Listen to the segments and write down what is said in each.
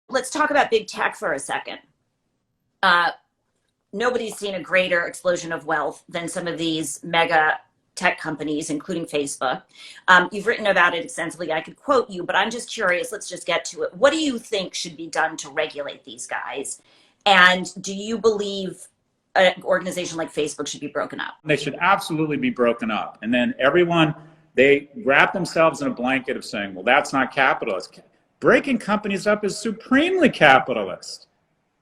Let's talk about big tech for a second. Nobody's seen a greater explosion of wealth than some of these mega tech companies, including Facebook. You've written about it extensively. I could quote you, but I'm just curious. Let's just get to it. What do you think should be done to regulate these guys? And do you believe an organization like Facebook should be broken up? They should absolutely be broken up. And then everyone, they wrap themselves in a blanket of saying, well, that's not capitalist. Breaking companies up is supremely capitalist.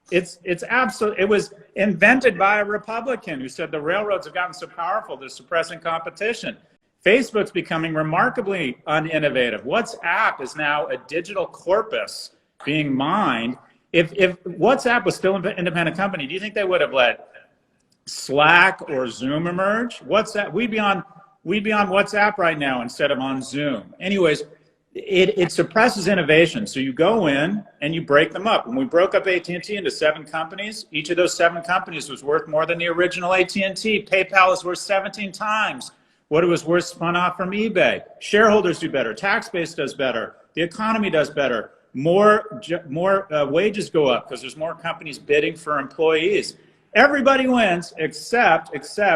It was invented by a Republican who said the railroads have gotten so powerful they're suppressing competition. Facebook's becoming remarkably uninnovative. WhatsApp is now a digital corpus being mined. If WhatsApp was still an independent company, do you think they would have let Slack or Zoom emerge? WhatsApp, we'd be on WhatsApp right now instead of on Zoom. Anyways, it suppresses innovation. So you go in and you break them up. When we broke up AT&T into 7 companies, each of those 7 companies was worth more than the original AT&T. PayPal is worth 17 times what it was worth spun off from eBay. Shareholders do better. Tax base does better. The economy does better. More wages go up because there's more companies bidding for employees. Everybody wins except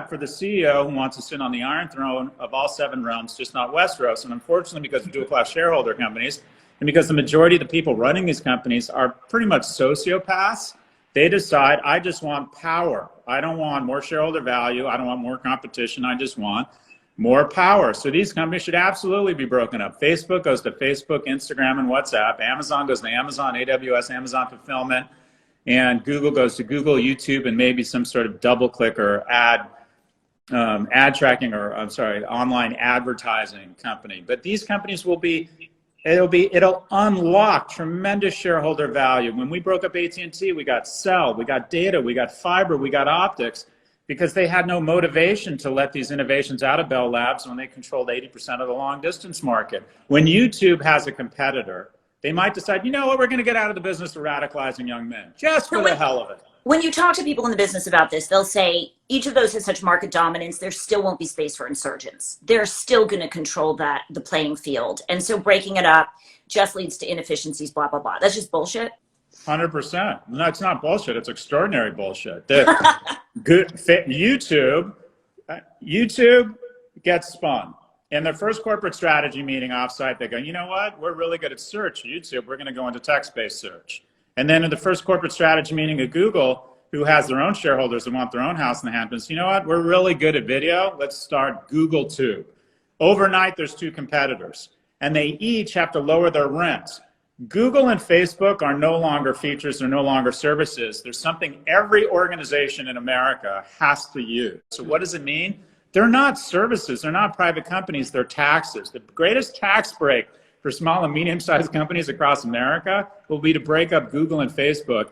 for the CEO who wants to sit on the Iron Throne of all 7 realms, just not Westeros. And unfortunately, because of dual-class shareholder companies, and because the majority of the people running these companies are pretty much sociopaths, they decide, I just want power. I don't want more shareholder value. I don't want more competition. I just want more power. So these companies should absolutely be broken up. Facebook goes to Facebook, Instagram, and WhatsApp. Amazon goes to Amazon, AWS, Amazon Fulfillment. And Google goes to Google, YouTube, and maybe some sort of double-click or ad tracking, or online advertising company. But these companies it'll unlock tremendous shareholder value. When we broke up AT&T, we got cell, we got data, we got fiber, we got optics, because they had no motivation to let these innovations out of Bell Labs when they controlled 80% of the long-distance market. When YouTube has a competitor, they might decide, you know what, we're going to get out of the business of radicalizing young men, just for the hell of it. When you talk to people in the business about this, they'll say each of those has such market dominance, there still won't be space for insurgents. They're still going to control the playing field. And so breaking it up just leads to inefficiencies, blah, blah, blah. That's just bullshit. 100%. No, it's not bullshit. It's extraordinary bullshit. YouTube gets spun. In their first corporate strategy meeting offsite, they go, you know what? We're really good at search, YouTube. We're going to go into text-based search. And then in the first corporate strategy meeting at Google, who has their own shareholders that want their own house in the Hamptons, you know what? We're really good at video. Let's start Google Tube. Overnight, there's 2 competitors, and they each have to lower their rents. Google and Facebook are no longer features. They're no longer services. There's something every organization in America has to use. So what does it mean? They're not services. They're not private companies. They're taxes. The greatest tax break for small and medium-sized companies across America will be to break up Google and Facebook